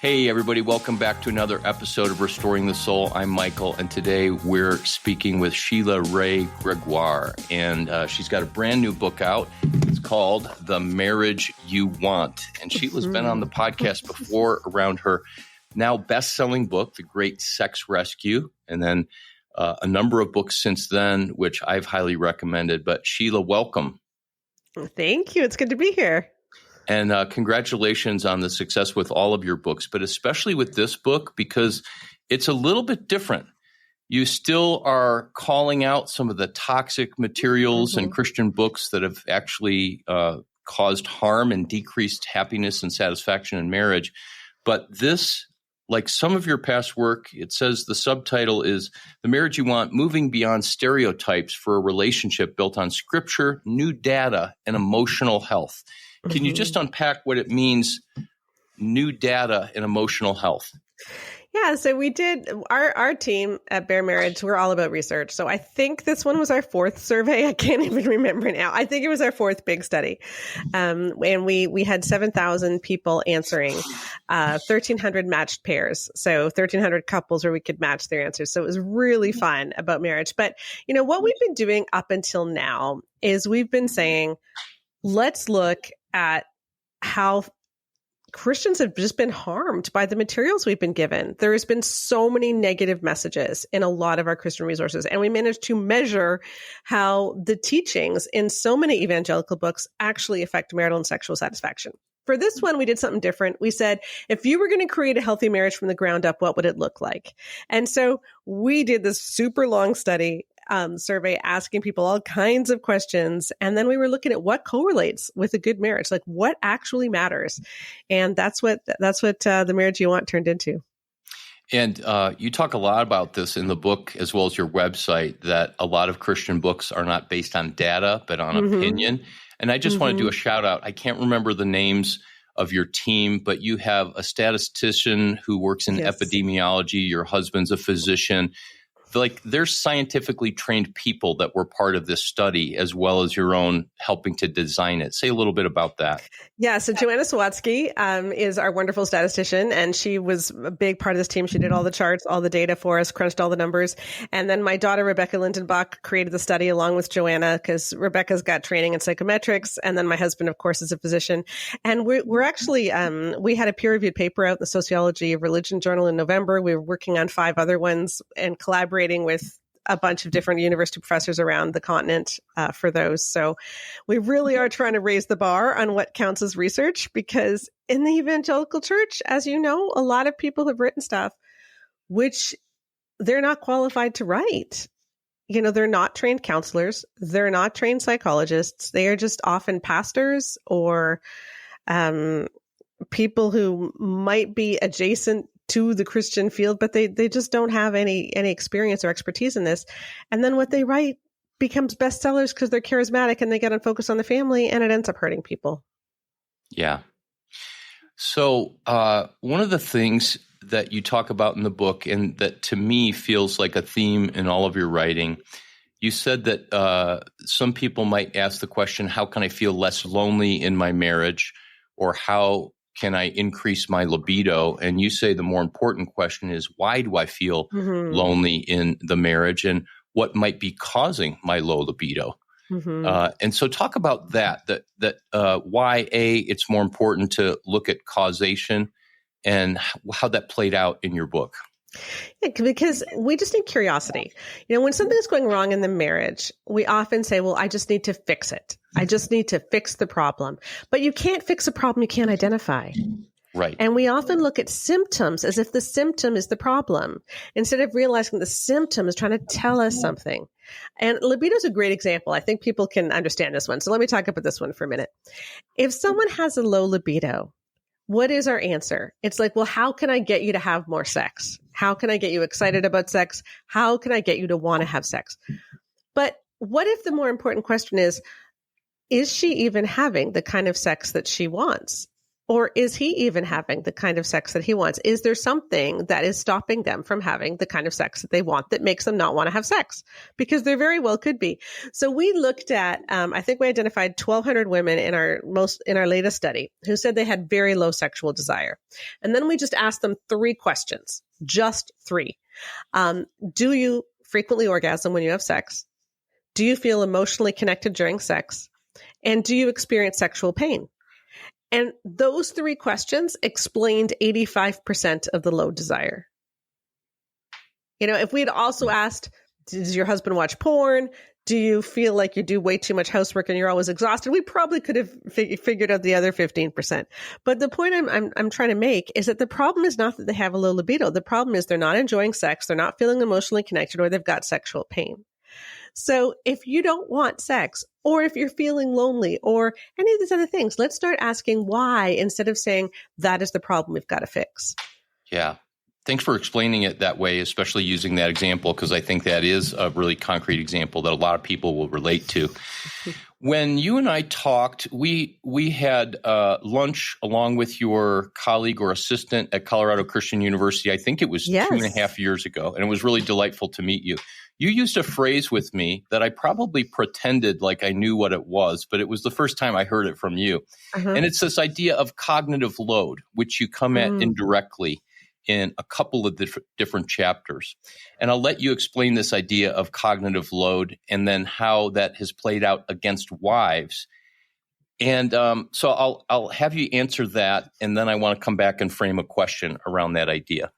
Hey, everybody. Welcome back to another episode of Restoring the Soul. I'm Michael, and today we're speaking with Sheila Wray Gregoire, and she's got a brand new book out. It's called The Marriage You Want, and Sheila's been on the podcast before around her now best-selling book, The Great Sex Rescue, and then a number of books since then, which I've highly recommended. But Sheila, welcome. Thank you. It's good to be here. And congratulations on the success with all of your books, but especially with this book because it's a little bit different. You still are calling out some of the toxic materials in Christian books that have actually caused harm and decreased happiness and satisfaction in marriage. But this, like some of your past work, it says the subtitle is The Marriage You Want, Moving Beyond Stereotypes for a Relationship Built on Scripture, New Data, and Emotional Health. Can you just unpack what it means, new data and emotional health? Yeah, so we did, our team at Bare Marriage, we're all about research. So I think this one was our fourth survey. I can't even remember now. I think it was our fourth big study. And we had 7,000 people answering, 1,300 matched pairs. So 1,300 couples where we could match their answers. So it was really fun about marriage. But, you know, what we've been doing up until now is we've been saying, let's look at how Christians have just been harmed by the materials we've been given. There has been so many negative messages in a lot of our Christian resources, and we managed to measure how the teachings in so many evangelical books actually affect marital and sexual satisfaction. For this one, we did something different. We said, if you were going to create a healthy marriage from the ground up, what would it look like? And so we did this super long study survey asking people all kinds of questions. And then we were looking at what correlates with a good marriage, like what actually matters. And that's what The Marriage You Want turned into. And you talk a lot about this in the book as well as your website, that a lot of Christian books are not based on data, but on opinion. And I just want to do a shout out. I can't remember the names of your team, but you have a statistician who works in epidemiology. Your husband's a physician. Like there's scientifically trained people that were part of this study as well as your own helping to design it. Say a little bit about that. Yeah. So Joanna Sawatsky is our wonderful statistician, and she was a big part of this team. She did all the charts, all the data for us, crunched all the numbers. And then my daughter, Rebecca Lindenbach, created the study along with Joanna because Rebecca's got training in psychometrics. And then my husband, of course, is a physician. And we're actually, we had a peer-reviewed paper out in the Sociology of Religion journal in November. We were working on 5 other ones and collaborating with a bunch of different university professors around the continent for those. So we really are trying to raise the bar on what counts as research, because in the evangelical church, as you know, a lot of people have written stuff which they're not qualified to write. You know, they're not trained counselors. They're not trained psychologists. They are just often pastors or people who might be adjacent to the Christian field, but they just don't have any experience or expertise in this. And then what they write becomes bestsellers because they're charismatic and they get unfocused on the family, and it ends up hurting people. Yeah. So one of the things that you talk about in the book, and that to me feels like a theme in all of your writing, you said that some people might ask the question, how can I feel less lonely in my marriage? Or how can I increase my libido? And you say the more important question is, why do I feel lonely in the marriage, and what might be causing my low libido? And so talk about that why, it's more important to look at causation and how that played out in your book. Yeah, because we just need curiosity. You know, when something's going wrong in the marriage, we often say, well, I just need to fix it. I just need to fix the problem. But you can't fix a problem you can't identify. Right. And we often look at symptoms as if the symptom is the problem, instead of realizing the symptom is trying to tell us something. And libido is a great example. I think people can understand this one. So let me talk about this one for a minute. If someone has a low libido, what is our answer? It's like, well, how can I get you to have more sex? How can I get you excited about sex? How can I get you to want to have sex? But what if the more important question is she even having the kind of sex that she wants? Or is he even having the kind of sex that he wants? Is there something that is stopping them from having the kind of sex that they want that makes them not want to have sex? Because there very well could be. So we looked at, I think we identified 1,200 women in our latest study who said they had very low sexual desire. And then we just asked them 3 questions, just 3. Do you frequently orgasm when you have sex? Do you feel emotionally connected during sex? And do you experience sexual pain? And those 3 questions explained 85% of the low desire. You know, if we'd also asked, does your husband watch porn? Do you feel like you do way too much housework and you're always exhausted? We probably could have figured out the other 15%. But the point I'm trying to make is that the problem is not that they have a low libido. The problem is they're not enjoying sex, they're not feeling emotionally connected, or they've got sexual pain. So if you don't want sex, or if you're feeling lonely, or any of these other things, let's start asking why instead of saying that is the problem we've got to fix. Yeah. Thanks for explaining it that way, especially using that example, because I think that is a really concrete example that a lot of people will relate to. When you and I talked, we had lunch along with your colleague or assistant at Colorado Christian University. I think it was 2.5 years ago, and it was really delightful to meet you. You used a phrase with me that I probably pretended like I knew what it was, but it was the first time I heard it from you. And it's this idea of cognitive load, which you come at indirectly in a couple of different chapters. And I'll let you explain this idea of cognitive load and then how that has played out against wives. And so I'll have you answer that, and then I want to come back and frame a question around that idea.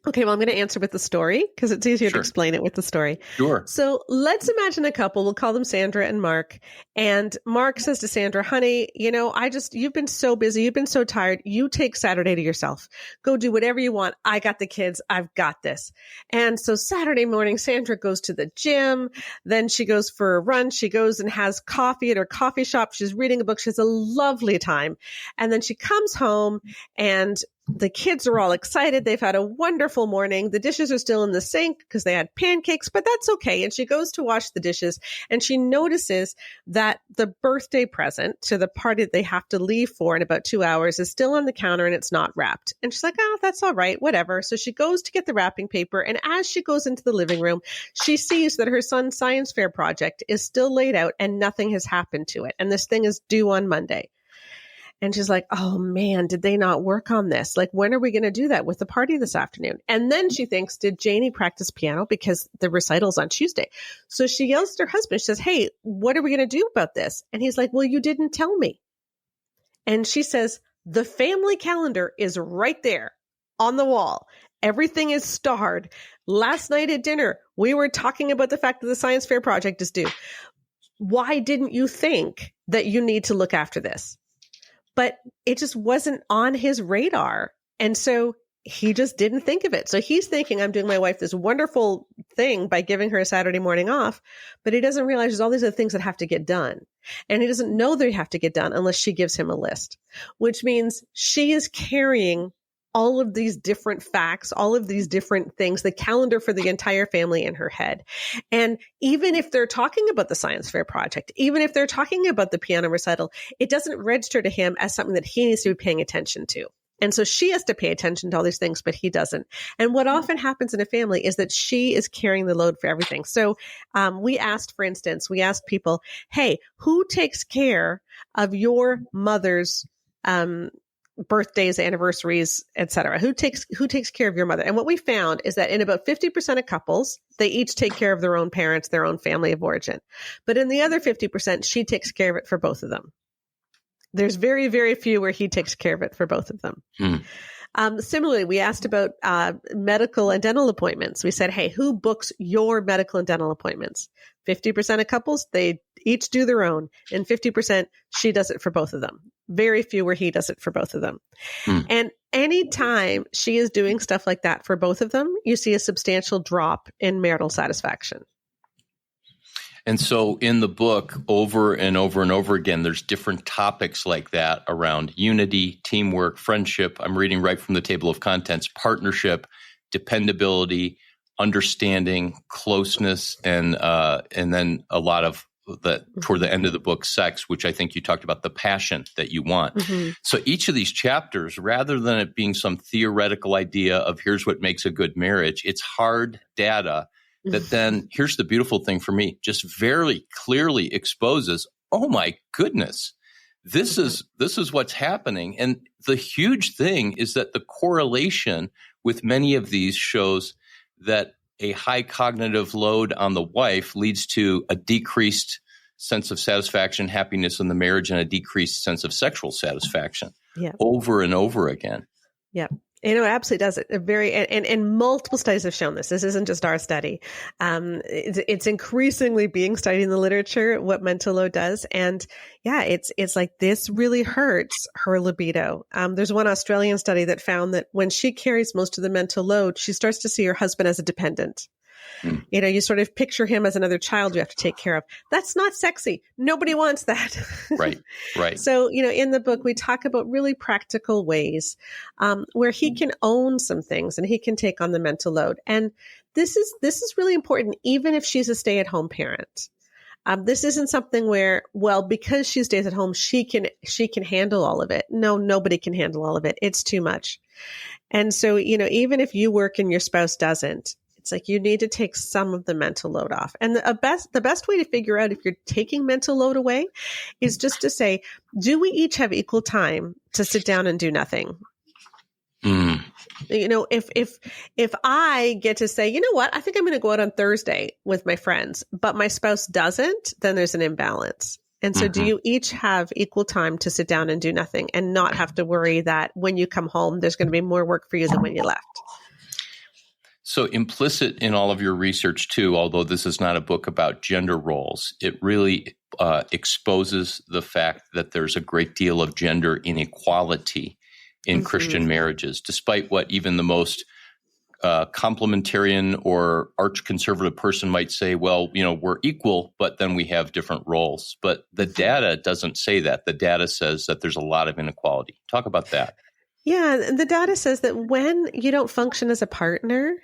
Okay, well, I'm going to answer with the story because it's easier to explain it with the story. Sure. So let's imagine a couple. We'll call them Sandra and Mark. And Mark says to Sandra, honey, you know, you've been so busy. You've been so tired. You take Saturday to yourself. Go do whatever you want. I got the kids. I've got this. And so Saturday morning, Sandra goes to the gym. Then she goes for a run. She goes and has coffee at her coffee shop. She's reading a book. She has a lovely time. And then she comes home and the kids are all excited. They've had a wonderful morning. The dishes are still in the sink because they had pancakes, but that's okay. And she goes to wash the dishes and she notices that the birthday present to the party that they have to leave for in about 2 hours is still on the counter and it's not wrapped. And she's like, oh, that's all right, whatever. So she goes to get the wrapping paper. And as she goes into the living room, she sees that her son's science fair project is still laid out and nothing has happened to it. And this thing is due on Monday. And she's like, oh man, did they not work on this? Like, when are we going to do that with the party this afternoon? And then she thinks, did Janie practice piano because the recital's on Tuesday? So she yells to her husband. She says, hey, what are we going to do about this? And he's like, well, you didn't tell me. And she says, the family calendar is right there on the wall. Everything is starred. Last night at dinner, we were talking about the fact that the science fair project is due. Why didn't you think that you need to look after this? But it just wasn't on his radar. And so he just didn't think of it. So he's thinking, I'm doing my wife this wonderful thing by giving her a Saturday morning off. But he doesn't realize there's all these other things that have to get done. And he doesn't know they have to get done unless she gives him a list, which means she is carrying all of these different facts, all of these different things, the calendar for the entire family in her head. And even if they're talking about the science fair project, even if they're talking about the piano recital, it doesn't register to him as something that he needs to be paying attention to. And so she has to pay attention to all these things, but he doesn't. And what often happens in a family is that she is carrying the load for everything. So we asked people, hey, who takes care of your mother's birthdays, anniversaries, etc.? Who takes care of your mother? And what we found is that in about 50% of couples, they each take care of their own parents, their own family of origin. But in the other 50%, she takes care of it for both of them. There's very, very few where he takes care of it for both of them. Similarly, we asked about medical and dental appointments. We said, hey, who books your medical and dental appointments? 50% of couples, they each do their own. And 50%, she does it for both of them. Very few where he does it for both of them. And anytime she is doing stuff like that for both of them, you see a substantial drop in marital satisfaction. And so in the book, over and over and over again, there's different topics like that around unity, teamwork, friendship. I'm reading right from the table of contents: partnership, dependability, understanding, closeness, and then a lot of that toward the end of the book, sex, which I think you talked about the passion that you want. Mm-hmm. So each of these chapters, rather than it being some theoretical idea of here's what makes a good marriage, it's hard data that then, here's the beautiful thing for me, just very clearly exposes, oh my goodness, this is what's happening. And the huge thing is that the correlation with many of these shows that a high cognitive load on the wife leads to a decreased sense of satisfaction, happiness in the marriage, and a decreased sense of sexual satisfaction over and over again. Yeah. It absolutely does. And multiple studies have shown this. This isn't just our study. It's increasingly being studied in the literature, what mental load does. And yeah, it's like this really hurts her libido. There's one Australian study that found that when she carries most of the mental load, she starts to see her husband as a dependent. You know, you sort of picture him as another child you have to take care of. That's not sexy. Nobody wants that. Right. So, you know, in the book, we talk about really practical ways where he can own some things and he can take on the mental load. And this is really important, even if she's a stay-at-home parent. This isn't something where, well, because she stays at home, she can handle all of it. No, nobody can handle all of it. It's too much. And so, you know, even if you work and your spouse doesn't, it's like you need to take some of the mental load off. And the best way to figure out if you're taking mental load away is just to say, do we each have equal time to sit down and do nothing? You know, if I get to say, you know what, I think I'm going to go out on Thursday with my friends, but my spouse doesn't, then there's an imbalance. And so do you each have equal time to sit down and do nothing and not have to worry that when you come home, there's going to be more work for you than when you left? So implicit in all of your research, too, although this is not a book about gender roles, it really exposes the fact that there's a great deal of gender inequality in Christian marriages, despite what even the most complementarian or arch-conservative person might say, well, you know, we're equal, but then we have different roles. But the data doesn't say that. The data says that there's a lot of inequality. Talk about that. Yeah, the data says that when you don't function as a partner,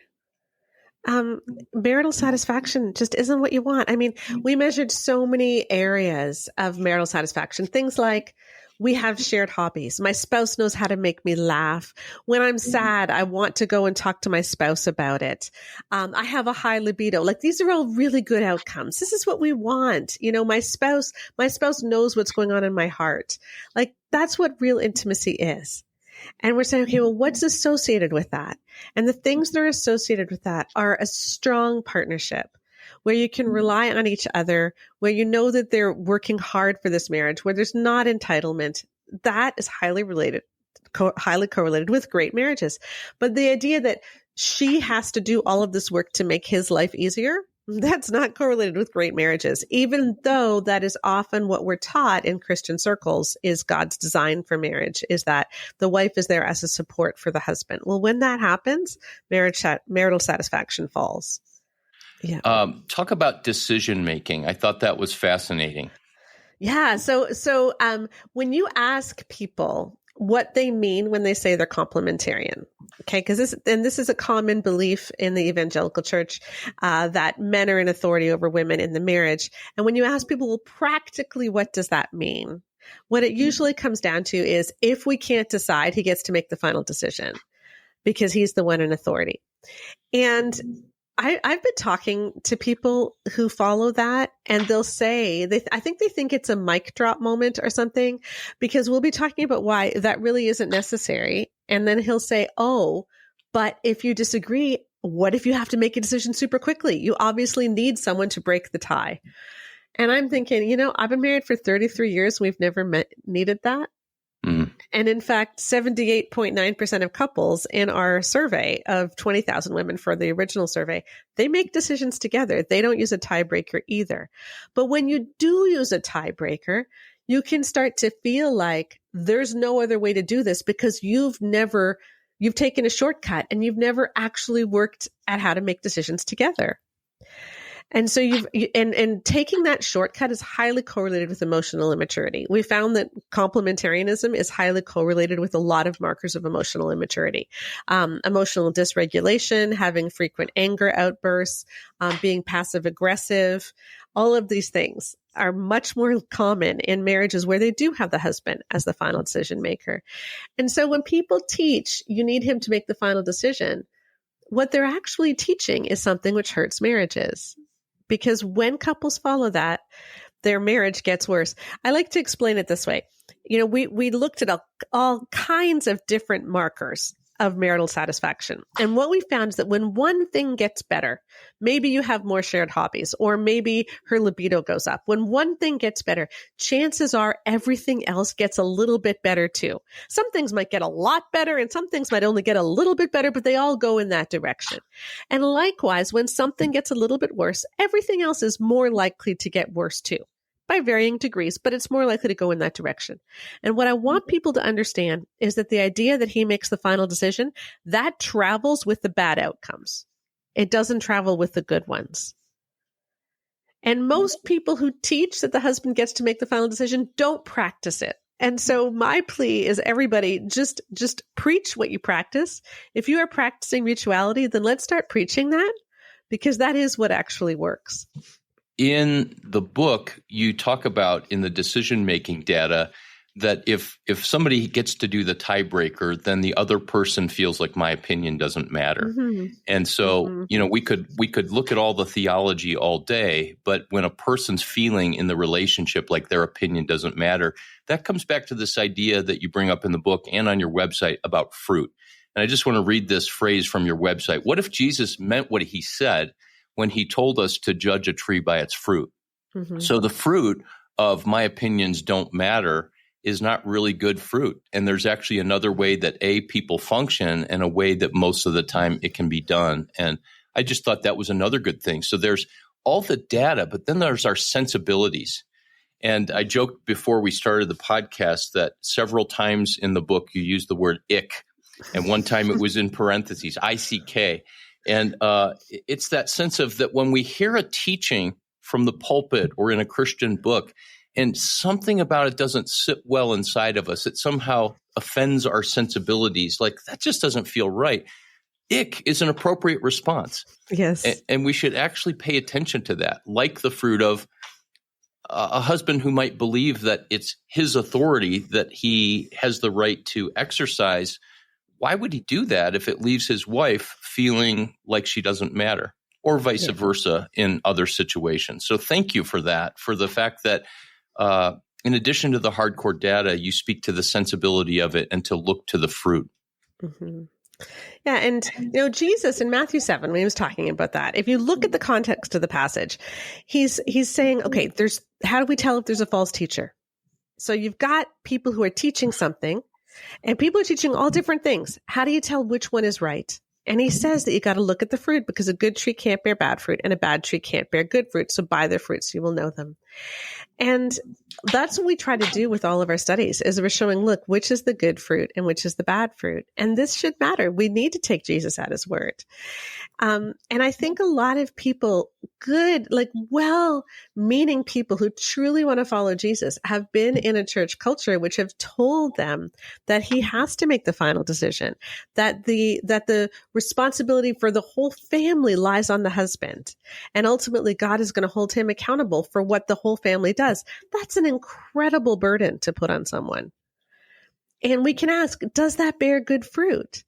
marital satisfaction just isn't what you want. I mean, we measured so many areas of marital satisfaction. Things like we have shared hobbies. My spouse knows how to make me laugh. When I'm sad, I want to go and talk to my spouse about it. I have a high libido. Like, these are all really good outcomes. This is what we want. You know, my spouse knows what's going on in my heart. Like, that's what real intimacy is. And we're saying, okay, well, what's associated with that? And the things that are associated with that are a strong partnership where you can rely on each other, where you know that they're working hard for this marriage, where there's not entitlement. That is highly correlated with great marriages. But the idea that she has to do all of this work to make his life easier, that's not correlated with great marriages, even though that is often what we're taught in Christian circles is God's design for marriage, is that the wife is there as a support for the husband. Well, when that happens, marital satisfaction falls. Yeah. Talk about decision-making. I thought that was fascinating. Yeah. So when you ask people what they mean when they say they're complementarian. Okay, because this is a common belief in the evangelical church that men are in authority over women in the marriage. And when you ask people, well, practically, what does that mean? What it usually comes down to is if we can't decide, he gets to make the final decision because he's the one in authority. And I've been talking to people who follow that, and they'll say, I think they think it's a mic drop moment or something, because we'll be talking about why that really isn't necessary. And then he'll say, oh, but if you disagree, what if you have to make a decision super quickly? You obviously need someone to break the tie. And I'm thinking, you know, I've been married for 33 years. We've never needed that. And in fact, 78.9% of couples in our survey of 20,000 women for the original survey, they make decisions together. They don't use a tiebreaker either. But when you do use a tiebreaker, you can start to feel like there's no other way to do this because you've taken a shortcut and you've never actually worked at how to make decisions together. And so and taking that shortcut is highly correlated with emotional immaturity. We found that complementarianism is highly correlated with a lot of markers of emotional immaturity. Emotional dysregulation, having frequent anger outbursts, being passive aggressive, all of these things are much more common in marriages where they do have the husband as the final decision maker. And so when people teach, you need him to make the final decision, what they're actually teaching is something which hurts marriages. Because when couples follow that, their marriage gets worse. I like to explain it this way. We looked at all kinds of different markers of marital satisfaction. And what we found is that when one thing gets better, maybe you have more shared hobbies, or maybe her libido goes up. When one thing gets better, chances are everything else gets a little bit better too. Some things might get a lot better and some things might only get a little bit better, but they all go in that direction. And likewise, when something gets a little bit worse, everything else is more likely to get worse too, by varying degrees, but it's more likely to go in that direction. And what I want people to understand is that the idea that he makes the final decision, that travels with the bad outcomes. It doesn't travel with the good ones. And most people who teach that the husband gets to make the final decision don't practice it. And so my plea is everybody just preach what you practice. If you are practicing mutuality, then let's start preaching that, because that is what actually works. In the book, you talk about in the decision-making data that if somebody gets to do the tiebreaker, then the other person feels like my opinion doesn't matter. Mm-hmm. And so, we could look at all the theology all day, but when a person's feeling in the relationship like their opinion doesn't matter, that comes back to this idea that you bring up in the book and on your website about fruit. And I just want to read this phrase from your website. What if Jesus meant what he said when he told us to judge a tree by its fruit? Mm-hmm. So the fruit of my opinions don't matter is not really good fruit. And there's actually another way that people function and a way that most of the time it can be done. And I just thought that was another good thing. So there's all the data, but then there's our sensibilities. And I joked before we started the podcast that several times in the book you use the word ick. And one time it was in parentheses, ICK. And it's that sense of that when we hear a teaching from the pulpit or in a Christian book and something about it doesn't sit well inside of us, it somehow offends our sensibilities. Like, that just doesn't feel right. Ick is an appropriate response. Yes. And we should actually pay attention to that, like the fruit of a husband who might believe that it's his authority that he has the right to exercise. Why would he do that if it leaves his wife feeling like she doesn't matter, or vice versa in other situations? So thank you for that, for the fact that in addition to the hardcore data, you speak to the sensibility of it and to look to the fruit. Mm-hmm. Yeah. And, Jesus in Matthew 7, when he was talking about that, if you look at the context of the passage, he's saying, okay, how do we tell if there's a false teacher? So you've got people who are teaching something, and people are teaching all different things. How do you tell which one is right? And he says that you got to look at the fruit, because a good tree can't bear bad fruit and a bad tree can't bear good fruit. So by their fruits, you will know them. And that's what we try to do with all of our studies, is we're showing, look, which is the good fruit and which is the bad fruit. And this should matter. We need to take Jesus at his word. And I think a lot of people, well-meaning people who truly want to follow Jesus, have been in a church culture which have told them that he has to make the final decision, that the responsibility for the whole family lies on the husband, and ultimately God is going to hold him accountable for what the whole family does. That's an incredible burden to put on someone. And we can ask, does that bear good fruit?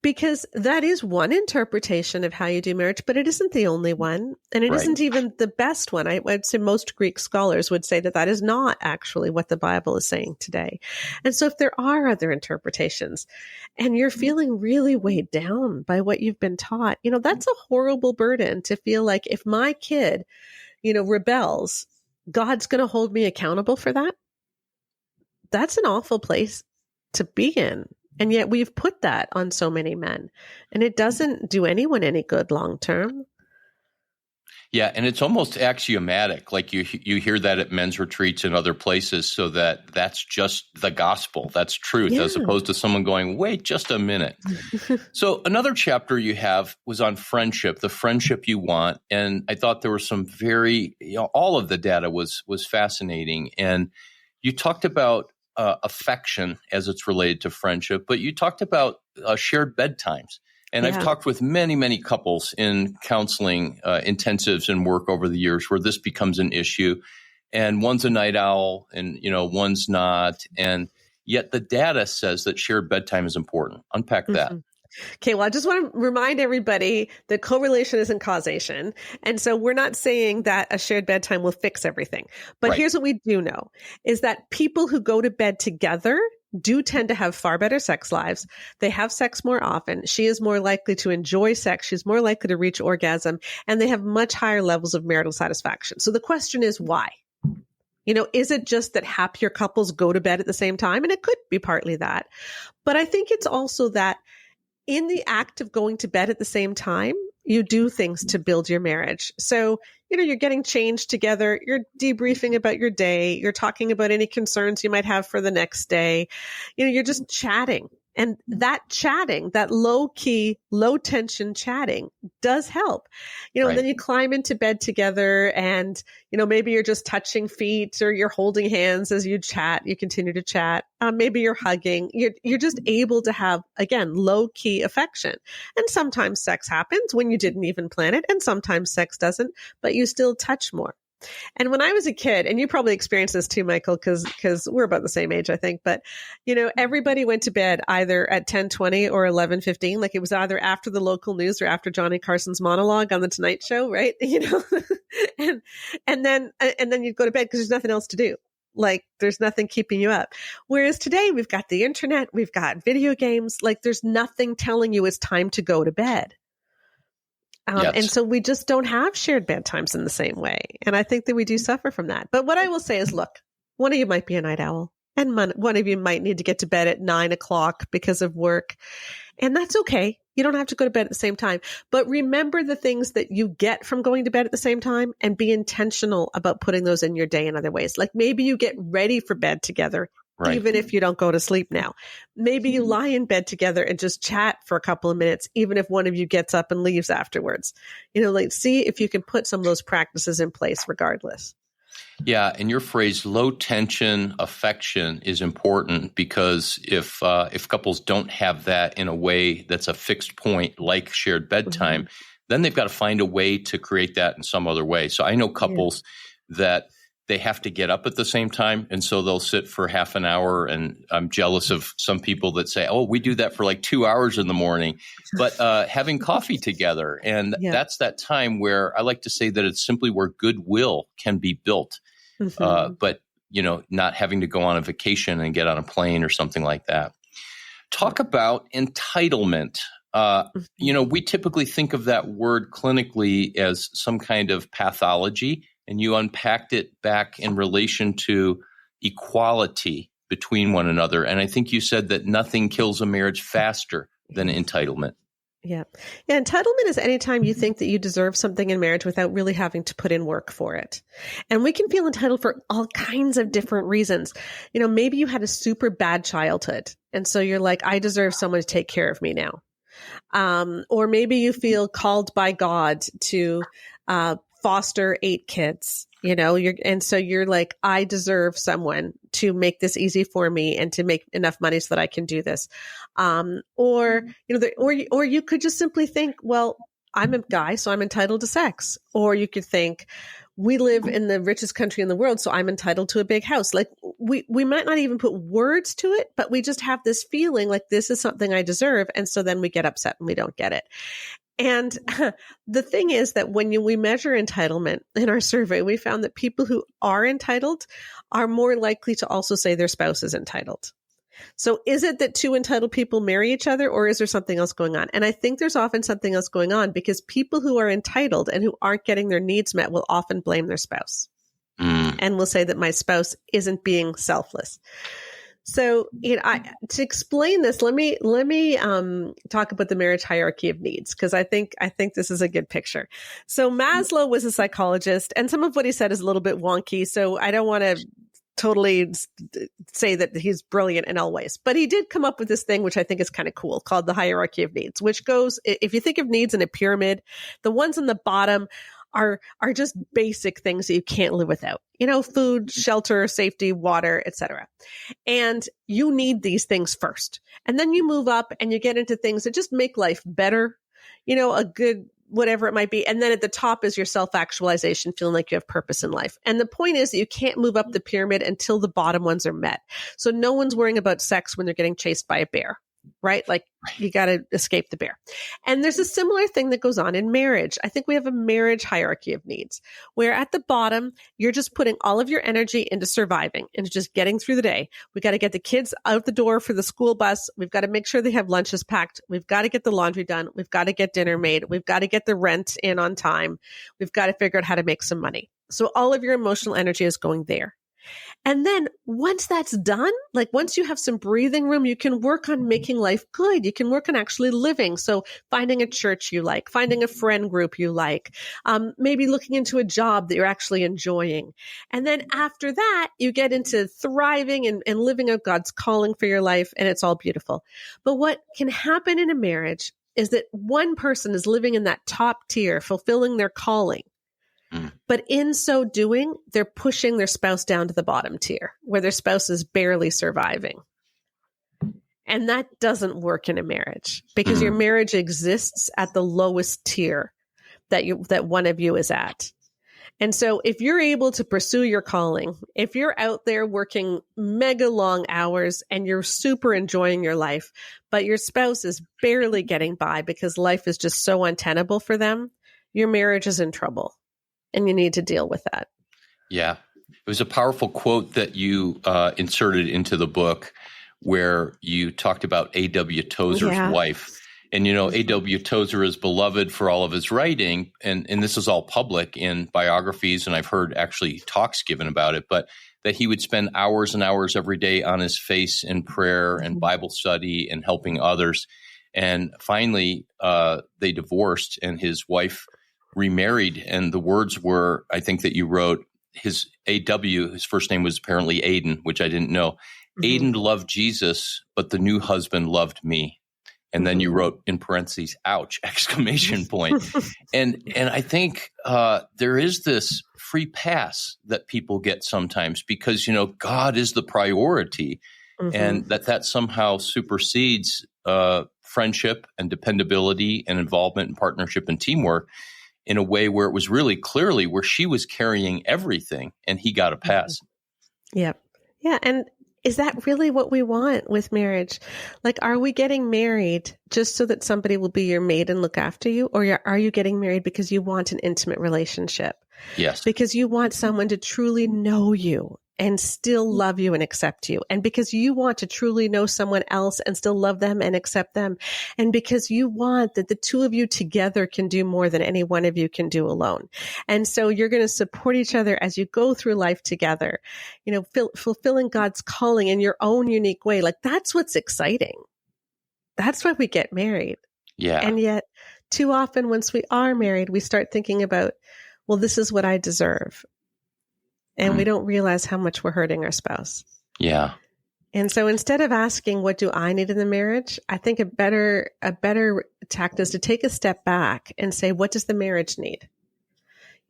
Because that is one interpretation of how you do marriage, but it isn't the only one. And it isn't even the best one. I would say most Greek scholars would say that is not actually what the Bible is saying today. And so if there are other interpretations and you're feeling really weighed down by what you've been taught, that's a horrible burden to feel like, if my kid, rebels, God's going to hold me accountable for that. That's an awful place to be in. And yet we've put that on so many men, and it doesn't do anyone any good long term. Yeah, and it's almost axiomatic. Like you hear that at men's retreats and other places, so that's just the gospel. That's truth, as opposed to someone going, wait just a minute. So another chapter you have was on friendship, the friendship you want. And I thought there were some all of the data was fascinating. And you talked about affection as it's related to friendship, but you talked about shared bedtimes. And I've talked with many, many couples in counseling intensives and work over the years where this becomes an issue. and one's a night owl and, one's not. And yet the data says that shared bedtime is important. Unpack that. Okay, well, I just want to remind everybody that correlation isn't causation. And so we're not saying that a shared bedtime will fix everything. But here's what we do know is that people who go to bed together do tend to have far better sex lives. They have sex more often. She is more likely to enjoy sex. She's more likely to reach orgasm, and they have much higher levels of marital satisfaction. So the question is why? Is it just that happier couples go to bed at the same time? And it could be partly that. But I think it's also that in the act of going to bed at the same time, you do things to build your marriage. So, you're getting changed together. You're debriefing about your day. You're talking about any concerns you might have for the next day. You're just chatting. And that chatting, that low key, low tension chatting does help. And then you climb into bed together and, maybe you're just touching feet or you're holding hands as you chat. You continue to chat. Maybe you're hugging. You're just able to have, again, low key affection. And sometimes sex happens when you didn't even plan it. And sometimes sex doesn't, but you still touch more. And when I was a kid, and you probably experienced this too, Michael, because we're about the same age, I think, but, everybody went to bed either at 10:20 or 11:15. Like it was either after the local news or after Johnny Carson's monologue on the Tonight Show, right? And then you'd go to bed because there's nothing else to do. Like there's nothing keeping you up. Whereas today we've got the internet, we've got video games, like there's nothing telling you it's time to go to bed. Yes. And so we just don't have shared bedtimes in the same way. And I think that we do suffer from that. But what I will say is, look, one of you might be a night owl and one of you might need to get to bed at 9:00 because of work. And that's okay. You don't have to go to bed at the same time. But remember the things that you get from going to bed at the same time and be intentional about putting those in your day in other ways. Like maybe you get ready for bed together. Right. Even if you don't go to sleep now, maybe you lie in bed together and just chat for a couple of minutes, even if one of you gets up and leaves afterwards. See if you can put some of those practices in place regardless. Yeah. And your phrase, low tension affection, is important because if couples don't have that in a way that's a fixed point, like shared bedtime, then they've got to find a way to create that in some other way. So I know couples that they have to get up at the same time. And so they'll sit for half an hour. And I'm jealous of some people that say, oh, we do that for like 2 hours in the morning, but having coffee together. And that's that time where I like to say that it's simply where goodwill can be built. But, not having to go on a vacation and get on a plane or something like that. Talk about entitlement. We typically think of that word clinically as some kind of pathology. And you unpacked it back in relation to equality between one another. And I think you said that nothing kills a marriage faster than entitlement. Yeah. Entitlement is anytime you think that you deserve something in marriage without really having to put in work for it. And we can feel entitled for all kinds of different reasons. Maybe you had a super bad childhood. And so you're like, I deserve someone to take care of me now. Or maybe you feel called by God to, foster 8 kids, and so you're like, I deserve someone to make this easy for me and to make enough money so that I can do this. Or you could just simply think, well, I'm a guy, so I'm entitled to sex. Or you could think, we live in the richest country in the world, so I'm entitled to a big house. Like we might not even put words to it, but we just have this feeling like this is something I deserve. And so then we get upset and we don't get it. And the thing is that when we measure entitlement in our survey, we found that people who are entitled are more likely to also say their spouse is entitled. So is it that 2 entitled people marry each other, or is there something else going on? And I think there's often something else going on because people who are entitled and who aren't getting their needs met will often blame their spouse and will say that my spouse isn't being selfless. So, to explain this, let me talk about the marriage hierarchy of needs, because I think this is a good picture. So Maslow was a psychologist, and some of what he said is a little bit wonky. So I don't want to totally say that he's brilliant in all ways, but he did come up with this thing, which I think is kind of cool, called the hierarchy of needs, which goes, if you think of needs in a pyramid, the ones on the bottom are just basic things that you can't live without. Food, shelter, safety, water, etc. And you need these things first. And then you move up and you get into things that just make life better. a good whatever it might be. And then at the top is your self-actualization, feeling like you have purpose in life. And the point is that you can't move up the pyramid until the bottom ones are met. So no one's worrying about sex when they're getting chased by a bear, right? Like you got to escape the bear. And there's a similar thing that goes on in marriage. I think we have a marriage hierarchy of needs where at the bottom, you're just putting all of your energy into surviving, into just getting through the day. We got to get the kids out the door for the school bus. We've got to make sure they have lunches packed. We've got to get the laundry done. We've got to get dinner made. We've got to get the rent in on time. We've got to figure out how to make some money. So all of your emotional energy is going there. And then once that's done, like once you have some breathing room, you can work on making life good. You can work on actually living. So finding a church you like, finding a friend group you like, maybe looking into a job that you're actually enjoying. And then after that, you get into thriving and living out God's calling for your life. And it's all beautiful. But what can happen in a marriage is that one person is living in that top tier, fulfilling their calling. But in so doing, they're pushing their spouse down to the bottom tier where their spouse is barely surviving. And that doesn't work in a marriage because your marriage exists at the lowest tier that one of you is at. And so if you're able to pursue your calling, if you're out there working mega long hours and you're super enjoying your life, but your spouse is barely getting by because life is just so untenable for them, your marriage is in trouble. And you need to deal with that. Yeah. It was a powerful quote that you inserted into the book where you talked about A.W. Tozer's wife. And, A.W. Tozer is beloved for all of his writing. And this is all public in biographies. And I've heard actually talks given about it. But that he would spend hours and hours every day on his face in prayer and Bible study and helping others. And finally, they divorced and his wife remarried, and the words were, I think that you wrote, his first name was apparently Aiden, which I didn't know. Aiden loved Jesus, but the new husband loved me. And then you wrote in parentheses, ouch, exclamation point. And I think there is this free pass that people get sometimes because, God is the priority and that somehow supersedes friendship and dependability and involvement and partnership and teamwork in a way where it was really clearly where she was carrying everything and he got a pass. Yep. Yeah. And is that really what we want with marriage? Like, are we getting married just so that somebody will be your mate and look after you? Or are you getting married because you want an intimate relationship? Yes. Because you want someone to truly know you and still love you and accept you. And because you want to truly know someone else and still love them and accept them. And because you want that the two of you together can do more than any one of you can do alone. And so you're going to support each other as you go through life together, fulfilling God's calling in your own unique way. Like that's what's exciting. That's why we get married. Yeah. And yet too often once we are married, we start thinking about, well, this is what I deserve. And we don't realize how much we're hurting our spouse. Yeah. And so instead of asking, what do I need in the marriage? I think a better tact is to take a step back and say, what does the marriage need?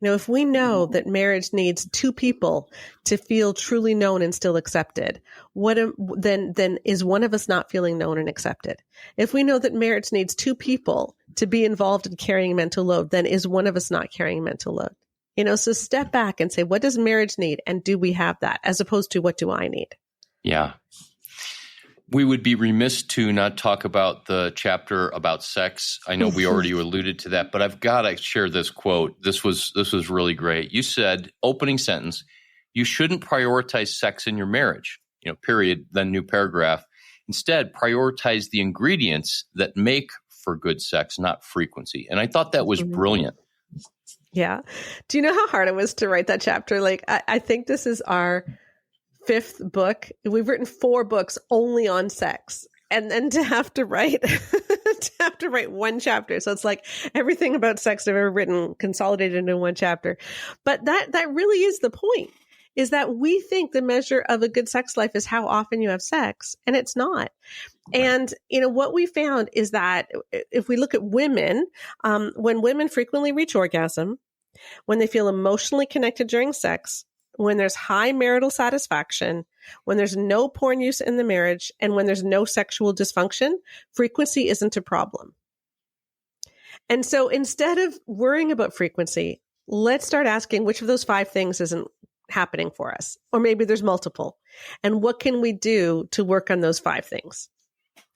If we know that marriage needs two people to feel truly known and still accepted, then is one of us not feeling known and accepted? If we know that marriage needs two people to be involved in carrying mental load, then is one of us not carrying mental load? So step back and say, what does marriage need? And do we have that? As opposed to, what do I need? Yeah. We would be remiss to not talk about the chapter about sex. I know we already alluded to that, but I've got to share this quote. This was really great. You said, opening sentence, you shouldn't prioritize sex in your marriage, period, then new paragraph. Instead, prioritize the ingredients that make for good sex, not frequency. And I thought that was brilliant. Yeah. Do you know how hard it was to write that chapter? Like, I think this is our 5th book. We've written 4 books only on sex. And then to have to write one chapter. So it's like everything about sex I've ever written consolidated into one chapter. But that really is the point, is that we think the measure of a good sex life is how often you have sex. And it's not. And, what we found is that if we look at women, when women frequently reach orgasm, when they feel emotionally connected during sex, when there's high marital satisfaction, when there's no porn use in the marriage, and when there's no sexual dysfunction, frequency isn't a problem. And so instead of worrying about frequency, let's start asking which of those 5 things isn't happening for us. Or maybe there's multiple. And what can we do to work on those 5 things?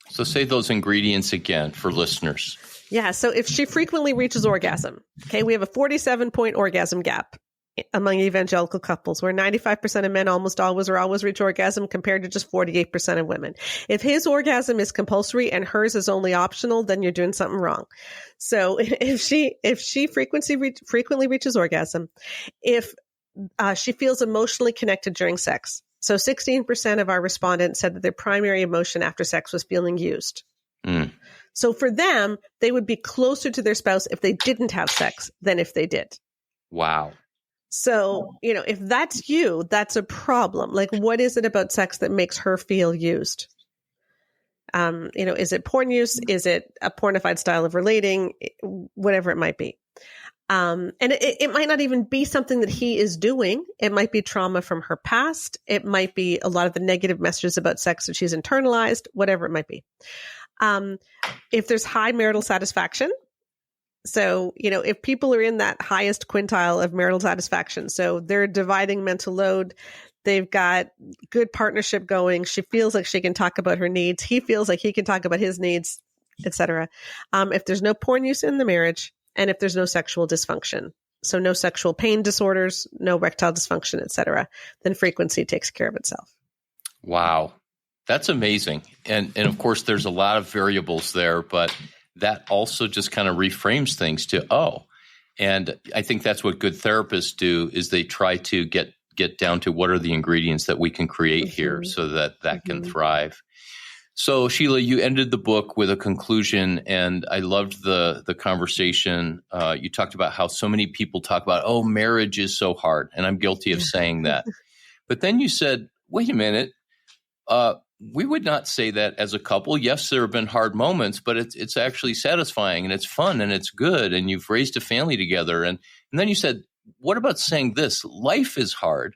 So say those ingredients again for listeners. Yeah. So if she frequently reaches orgasm, okay, we have a 47-point orgasm gap among evangelical couples where 95% of men almost always or always reach orgasm compared to just 48% of women. If his orgasm is compulsory and hers is only optional, then you're doing something wrong. So if she frequently reaches orgasm, if she feels emotionally connected during sex. So 16% of our respondents said that their primary emotion after sex was feeling used. So for them, they would be closer to their spouse if they didn't have sex than if they did. Wow. So, if that's you, that's a problem. Like, what is it about sex that makes her feel used? Is it porn use? Is it a pornified style of relating? Whatever it might be. And it might not even be something that he is doing. It might be trauma from her past. It might be a lot of the negative messages about sex that she's internalized, whatever it might be. If there's high marital satisfaction, so, if people are in that highest quintile of marital satisfaction, so they're dividing mental load, they've got good partnership going, she feels like she can talk about her needs, he feels like he can talk about his needs, etc. If there's no porn use in the marriage, and if there's no sexual dysfunction, so no sexual pain disorders, no erectile dysfunction, etc., then frequency takes care of itself. Wow. That's amazing. And of course, there's a lot of variables there, but that also just kind of reframes things to, and I think that's what good therapists do is they try to get down to what are the ingredients that we can create here so that can thrive. So Sheila, you ended the book with a conclusion, and I loved the conversation. You talked about how so many people talk about, marriage is so hard, and I'm guilty of saying that. But then you said, wait a minute, we would not say that as a couple. Yes, there have been hard moments, but it's actually satisfying and it's fun and it's good, and you've raised a family together. And then you said, what about saying this? Life is hard,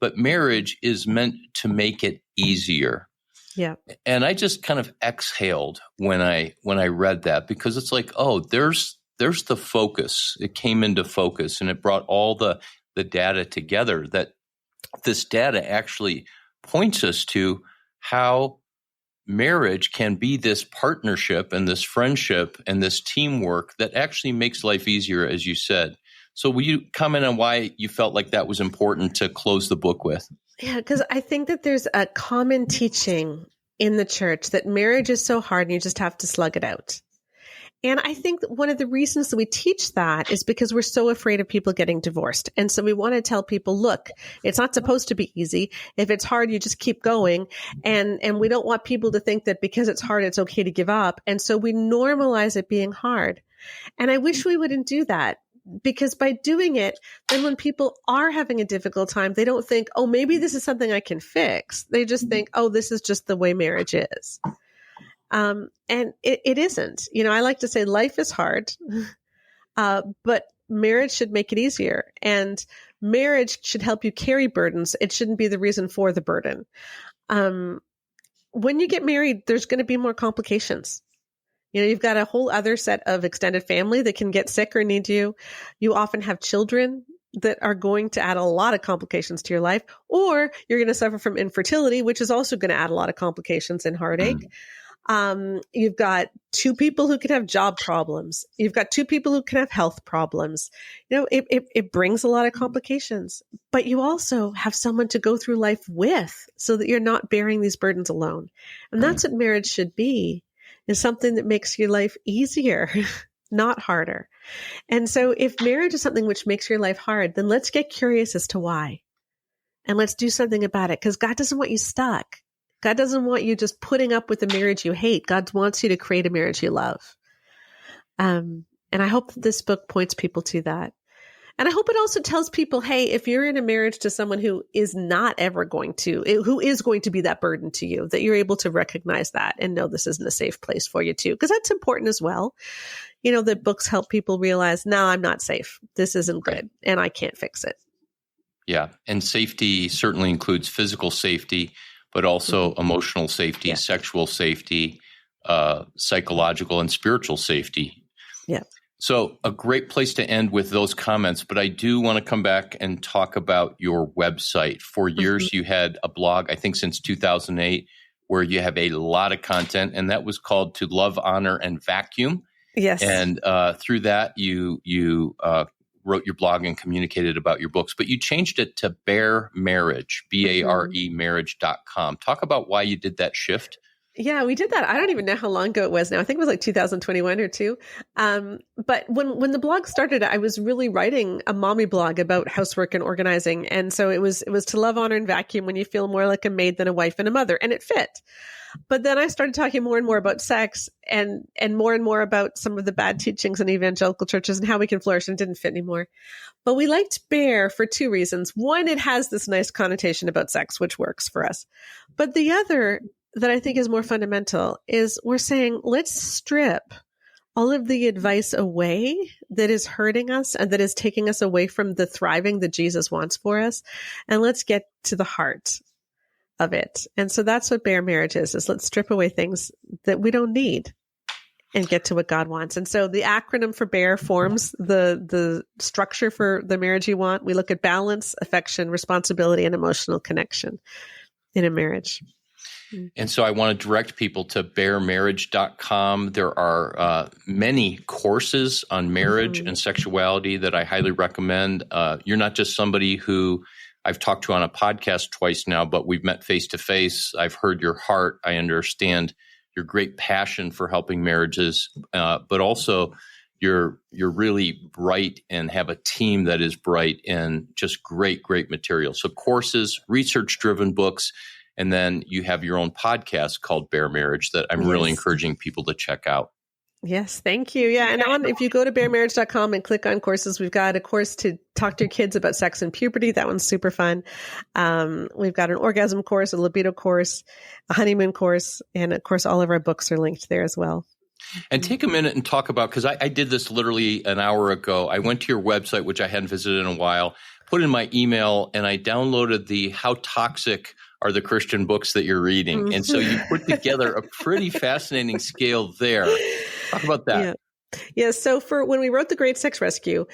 but marriage is meant to make it easier. Yeah. And I just kind of exhaled when I read that, because it's like, there's the focus. It came into focus, and it brought all the data together. That this data actually points us to how marriage can be this partnership and this friendship and this teamwork that actually makes life easier, as you said. So will you comment on why you felt like that was important to close the book with? Yeah, because I think that there's a common teaching in the church that marriage is so hard and you just have to slug it out. And I think that one of the reasons that we teach that is because we're so afraid of people getting divorced. And so we want to tell people, look, it's not supposed to be easy. If it's hard, you just keep going. And we don't want people to think that because it's hard, it's okay to give up. And so we normalize it being hard. And I wish we wouldn't do that, because by doing it, then when people are having a difficult time, they don't think, maybe this is something I can fix. They just think, this is just the way marriage is. And it isn't. I like to say life is hard, but marriage should make it easier. And marriage should help you carry burdens. It shouldn't be the reason for the burden. When you get married, there's going to be more complications. You've got a whole other set of extended family that can get sick or need you. You often have children that are going to add a lot of complications to your life, or you're going to suffer from infertility, which is also going to add a lot of complications and heartache. You've got 2 people who can have job problems. You've got 2 people who can have health problems. It brings a lot of complications, but you also have someone to go through life with so that you're not bearing these burdens alone. And that's what marriage should be, is something that makes your life easier, not harder. And so if marriage is something which makes your life hard, then let's get curious as to why. And let's do something about it, because God doesn't want you stuck. God doesn't want you just putting up with a marriage you hate. God wants you to create a marriage you love. And I hope that this book points people to that. And I hope it also tells people, hey, if you're in a marriage to someone who is not ever going to be that burden to you, that you're able to recognize that and know this isn't a safe place for you too, because that's important as well. The books help people realize, no, I'm not safe. This isn't good, and I can't fix it. Yeah. And safety certainly includes physical safety, but also emotional safety, sexual safety, psychological and spiritual safety. Yeah. So a great place to end with those comments, but I do want to come back and talk about your website. For years, you had a blog, I think since 2008, where you have a lot of content, and that was called To Love, Honor, and Vacuum. Yes. And through that, you wrote your blog and communicated about your books, but you changed it to Bare Marriage, BARE marriage.com. Talk about why you did that shift. Yeah, we did that. I don't even know how long ago it was now. I think it was like 2021 or two. But when the blog started, I was really writing a mommy blog about housework and organizing. And so it was to love, honor, and vacuum when you feel more like a maid than a wife and a mother. And it fit. But then I started talking more and more about sex and more about some of the bad teachings in evangelical churches and how we can flourish, and it didn't fit anymore. But we liked Bare for two reasons. One, it has this nice connotation about sex, which works for us. But the other that I think is more fundamental is we're saying, let's strip all of the advice away that is hurting us and that is taking us away from the thriving that Jesus wants for us. And let's get to the heart of it. And so that's what Bare Marriage is let's strip away things that we don't need and get to what God wants. And so the acronym for Bare forms the structure for the marriage you want. We look at balance, affection, responsibility, and emotional connection in a marriage. And so I want to direct people to baremarriage.com. There are many courses on marriage and sexuality that I highly recommend. You're not just somebody who I've talked to on a podcast twice now, but we've met face to face. I've heard your heart. I understand your great passion for helping marriages, but also you're really bright and have a team that is bright and just great material. So courses, research-driven books, and then you have your own podcast called Bare Marriage that I'm really encouraging people to check out. Yes, thank you. Yeah, and if you go to baremarriage.com and click on courses, we've got a course to talk to your kids about sex and puberty. That one's super fun. We've got an orgasm course, a libido course, a honeymoon course, and of course, all of our books are linked there as well. And take a minute and talk about, because I did this literally an hour ago. I went to your website, which I hadn't visited in a while, put in my email, and I downloaded the How Toxic Are the Christian Books That You're Reading. And so you put together a pretty fascinating scale there. Talk about that. Yeah. So when we wrote The Great Sex Rescue,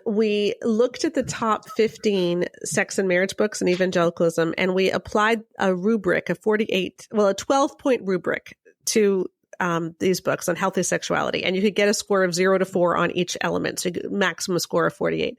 we looked at the top 15 sex and marriage books in evangelicalism, and we applied a rubric, a 12-point rubric to these books on healthy sexuality. And you could get a score of 0 to 4 on each element. So you get a maximum score of 48.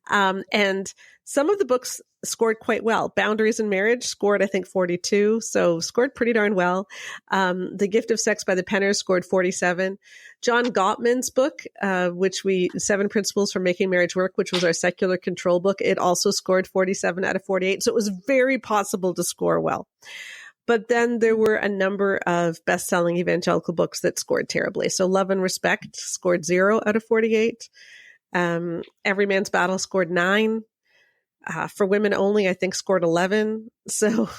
And some of the books scored quite well. Boundaries in Marriage scored, I think, 42. So scored pretty darn well. The Gift of Sex by the Penners scored 47. John Gottman's book, 7 Principles for Making Marriage Work, which was our secular control book, it also scored 47 out of 48. So it was very possible to score well. But then there were a number of best-selling evangelical books that scored terribly. So Love and Respect scored 0 out of 48. Every Man's Battle scored 9. For Women Only, I think, scored 11. So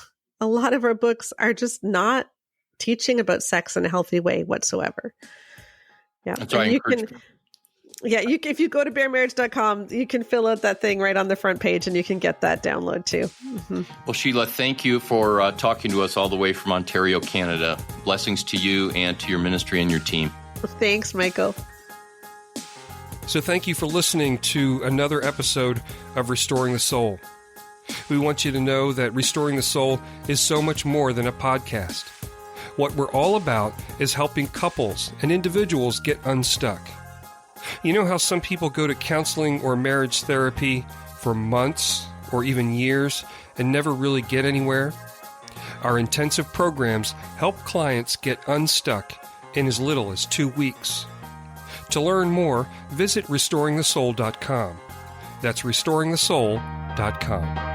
a lot of our books are just not teaching about sex in a healthy way whatsoever. Yeah. And so I encourage people. Yeah, if you go to baremarriage.com, you can fill out that thing right on the front page and you can get that download too. Mm-hmm. Well, Sheila, thank you for talking to us all the way from Ontario, Canada. Blessings to you and to your ministry and your team. Thanks, Michael. So thank you for listening to another episode of Restoring the Soul. We want you to know that Restoring the Soul is so much more than a podcast. What we're all about is helping couples and individuals get unstuck. You know how some people go to counseling or marriage therapy for months or even years and never really get anywhere? Our intensive programs help clients get unstuck in as little as 2 weeks. To learn more, visit restoringthesoul.com. That's restoringthesoul.com.